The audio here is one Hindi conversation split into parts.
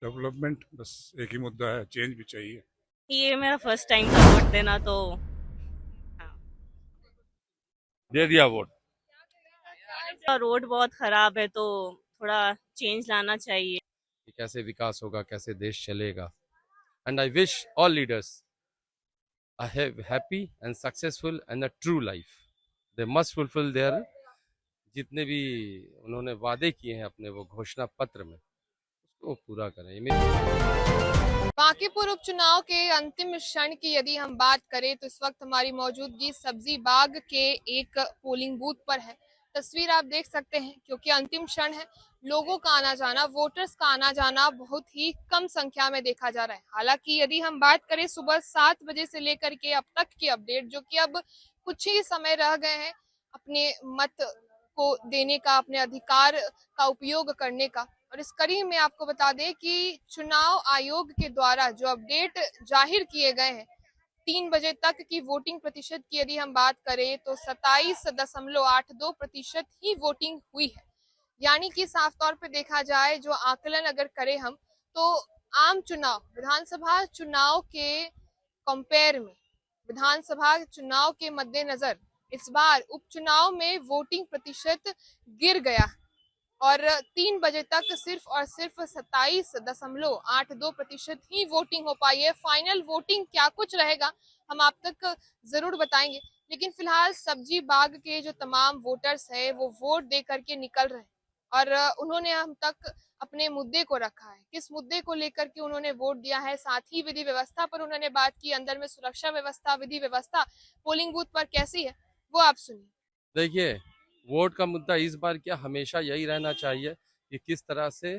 डेवलपमेंट बस एक ही मुद्दा है, चेंज भी चाहिए। ये मेरा फर्स्ट टाइम था वोट देना तो हाँ। दे दिया वोट। रोड बहुत खराब है तो थोड़ा चेंज लाना चाहिए। कि कैसे विकास होगा, कैसे देश चलेगा। And I wish all leaders a happy and successful and a true life. They must fulfill their जितने भी उन्होंने वादे किए हैं अपने वो घोषणा पत्र में, उसको पूरा करें। ये मेरी बांकीपुर उपचुनाव के अंतिम क्षण की यदि हम बात करें तो इस वक्त हमारी मौजूदगी सब्जी बाग के एक पोलिंग बूथ पर है। तस्वीर आप देख सकते हैं क्योंकि अंतिम क्षण है, लोगों का आना जाना, वोटर्स का आना जाना बहुत ही कम संख्या में देखा जा रहा है। हालांकि यदि हम बात करें सुबह 7 बजे से लेकर के अब तक की अपडेट, जो कि अब कुछ ही समय रह गए हैं अपने मत को देने का, अपने अधिकार का उपयोग करने का। और इस कड़ी में आपको बता दें कि चुनाव आयोग के द्वारा जो अपडेट जाहिर किए गए हैं, 3 बजे तक की वोटिंग प्रतिशत की यदि हम बात करें तो 27.82% ही वोटिंग हुई है। यानी कि साफ तौर पे देखा जाए, जो आकलन अगर करें हम, तो आम चुनाव, विधानसभा चुनाव के कंपेयर में, विधानसभा चुनाव के मद्देनजर इस बार उपचुनाव में वोटिंग प्रतिशत गिर गया और 3 बजे तक सिर्फ और सिर्फ 27.82% ही वोटिंग हो पाई है। फाइनल वोटिंग क्या कुछ रहेगा हम आप तक जरूर बताएंगे, लेकिन फिलहाल सब्जी बाग के जो तमाम वोटर्स है वो वोट दे करके निकल रहे हैं और उन्होंने हम तक अपने मुद्दे को रखा है, किस मुद्दे को लेकर के उन्होंने वोट दिया है। साथ ही विधि व्यवस्था पर उन्होंने बात की, अंदर में सुरक्षा व्यवस्था, विधि व्यवस्था पोलिंग बूथ पर कैसी है वो आप सुनिए। देखिए, वोट का मुद्दा इस बार क्या हमेशा यही रहना चाहिए कि किस तरह से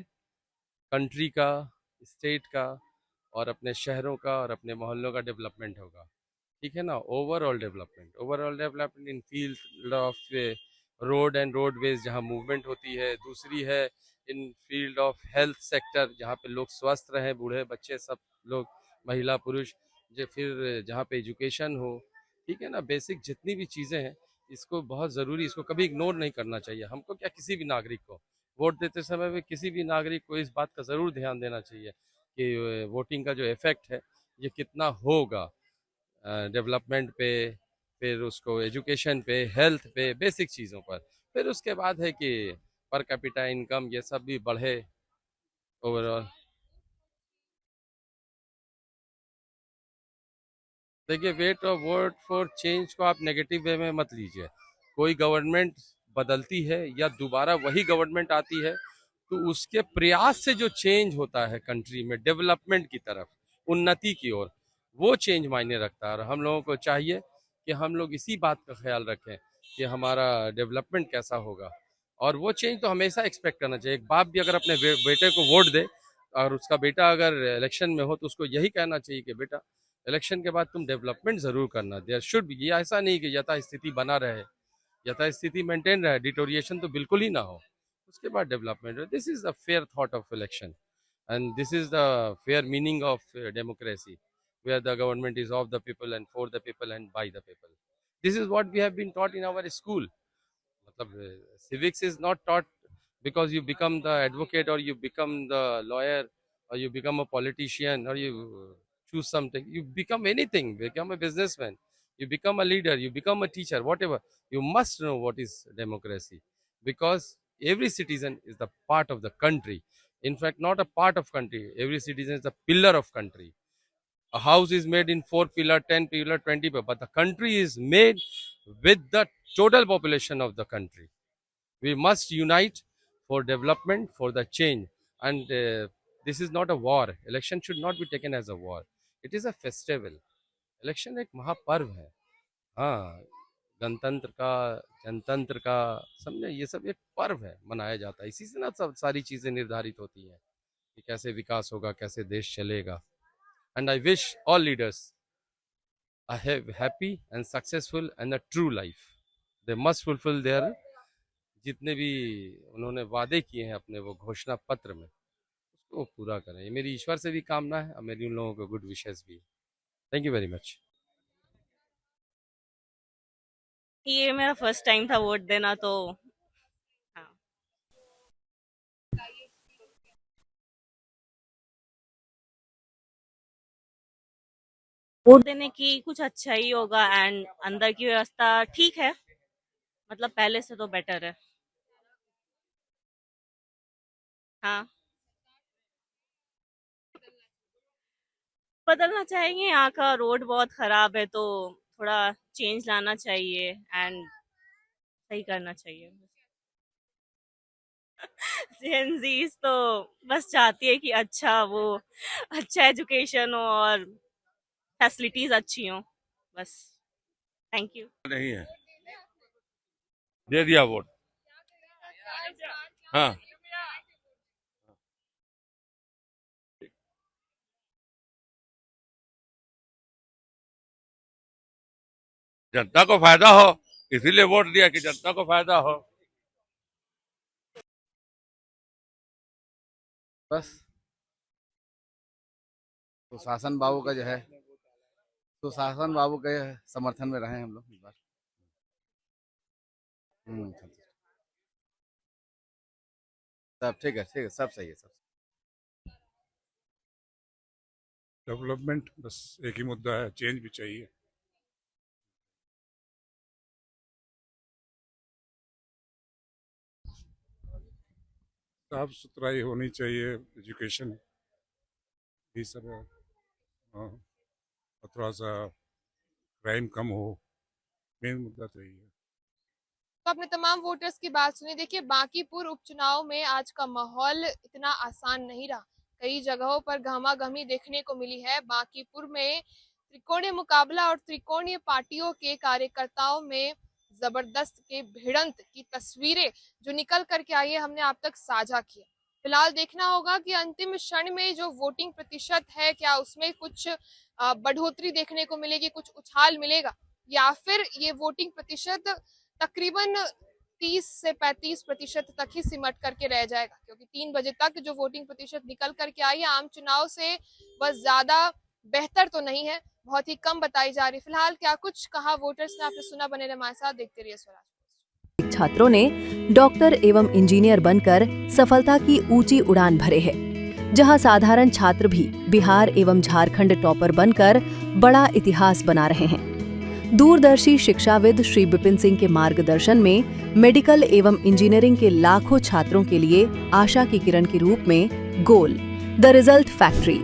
कंट्री का, स्टेट का और अपने शहरों का और अपने मोहल्लों का डेवलपमेंट होगा। ठीक है ना। Overall development in field of road and roadways जहाँ मूवमेंट होती है। दूसरी है इन फील्ड ऑफ हेल्थ सेक्टर जहाँ पे लोग स्वस्थ रहें, बूढ़े बच्चे सब लोग, महिला पुरुष। जो फिर जहाँ पे एजुकेशन हो, ठीक है ना, बेसिक जितनी भी चीज़ें हैं, इसको बहुत ज़रूरी, इसको कभी इग्नोर नहीं करना चाहिए हमको, क्या किसी भी नागरिक को वोट देते समय में किसी भी नागरिक को इस बात का ज़रूर ध्यान देना चाहिए कि वोटिंग का जो इफ़ेक्ट है ये कितना होगा डेवलपमेंट पे, फिर उसको एजुकेशन पे, हेल्थ पे, बेसिक चीज़ों पर। फिर उसके बाद है कि पर कैपिटा इनकम ये सब भी बढ़े ओवरऑल। देखिए, weight of vote for change को आप नेगेटिव वे में मत लीजिए। कोई गवर्नमेंट बदलती है या दोबारा वही गवर्नमेंट आती है तो उसके प्रयास से जो चेंज होता है कंट्री में डेवलपमेंट की तरफ, उन्नति की ओर, वो चेंज मायने रखता है। और हम लोगों को चाहिए कि हम लोग इसी बात का ख्याल रखें कि हमारा डेवलपमेंट कैसा होगा। और वो चेंज तो हमेशा एक्सपेक्ट करना चाहिए। एक बाप भी अगर अपने बेटे को वोट दे और उसका बेटा अगर इलेक्शन में हो तो उसको यही कहना चाहिए कि बेटा, इलेक्शन के बाद तुम डेवलपमेंट जरूर करना। देयर शुड बी, ये ऐसा नहीं कि यथास्थिति बना रहे, यथास्थिति मेंटेन रहे, डिटोरिएशन तो बिल्कुल ही ना हो, उसके बाद development. This is the fair thought of election and this is the fair meaning of democracy, where the government is of the people and for the people and by the people. This is what we have been taught in our school. मतलब civics is not taught because you become the advocate or you become the lawyer or you become a politician or you choose something. You become anything, become a businessman, you become a leader, you become a teacher, whatever. You must know what is democracy, because every citizen is the part of the country. In fact, not a part of country, every citizen is a pillar of country. A house is made in 4 pillar, 10 pillar, 20 pillar, but the country is made with the total population of the country. We must unite for development, for the change. And this is not a war. Election should not be taken as a war. It is a festival. Election एक महापर्व है। हाँ, गणतंत्र का, जनतंत्र का, समझे, ये सब एक पर्व है, मनाया जाता है। इसी से ना सब सारी चीज़ें निर्धारित होती हैं कि कैसे विकास होगा, कैसे देश चलेगा। And I wish all leaders a happy and successful and a true life. They must fulfill their जितने भी उन्होंने वादे किए हैं अपने वो घोषणा पत्र में, उसको पूरा करें। ये मेरी ईश्वर से भी कामना है और मेरी उन लोगों को गुड विशेस भी है। Thank you very much. ये मेरा फर्स्ट टाइम था वोट देना तो हाँ। वोट देने की कुछ अच्छा ही होगा एंड अंदर की व्यवस्था ठीक है, मतलब पहले से तो बेटर है। हाँ, बदलना चाहेंगे। यहाँ का रोड बहुत खराब है तो थोड़ा चेंज लाना चाहिए एंड सही करना चाहिए। जेनजीज तो बस चाहती है कि अच्छा एजुकेशन हो और फैसिलिटीज अच्छी हो, बस। Thank you. नहीं है, दे दिया वोट। हाँ, जनता को फायदा हो इसीलिए वोट दिया कि जनता को फायदा हो। बस सुशासन बाबू का जो है, सुशासन बाबू के समर्थन में रहे हम लोग इस बार। सब ठीक है, सब सही है, सब। डेवलपमेंट बस एक ही मुद्दा है, चेंज भी चाहिए। साफ सुथराई होनी चाहिए, एजुकेशन भी सब है। हाँ, और थोड़ा सा क्राइम कम हो, मेन मुद्दा तो यही है। तो आपने तमाम वोटर्स की बात सुनी। देखिए, बांकीपुर उपचुनाव में आज का माहौल इतना आसान नहीं रहा। कई जगहों पर गहमागहमी देखने को मिली है। बांकीपुर में त्रिकोणीय मुकाबला और त्रिकोणीय पार्टियों के कार्यकर्ताओं में जबरदस्त के भिड़ंत की तस्वीरें जो निकल करके आई है, हमने आप तक साझा किया। फिलहाल देखना होगा कि अंतिम क्षण में जो वोटिंग प्रतिशत है, क्या उसमें कुछ बढ़ोतरी देखने को मिलेगी, कुछ उछाल मिलेगा, या फिर ये वोटिंग प्रतिशत तकरीबन 30 से 35% तक ही सिमट करके रह जाएगा। क्योंकि 3 बजे तक जो वोटिंग प्रतिशत निकल करके आई है आम चुनाव से बस ज्यादा बेहतर तो नहीं है, बहुत ही कम बताई जा रही। फिलहाल क्या कुछ कहा वोटर्स ने, आपने सुना। बने रहे हमारे साथ, देखते रहिए स्वराज। छात्रों ने डॉक्टर एवं इंजीनियर बनकर सफलता की ऊंची उड़ान भरे है, जहां साधारण छात्र भी बिहार एवं झारखंड टॉपर बनकर बड़ा इतिहास बना रहे हैं। दूरदर्शी शिक्षाविद श्री विपिन सिंह के मार्गदर्शन में मेडिकल एवं इंजीनियरिंग के लाखों छात्रों के लिए आशा की किरण के रूप में गोल द रिजल्ट फैक्ट्री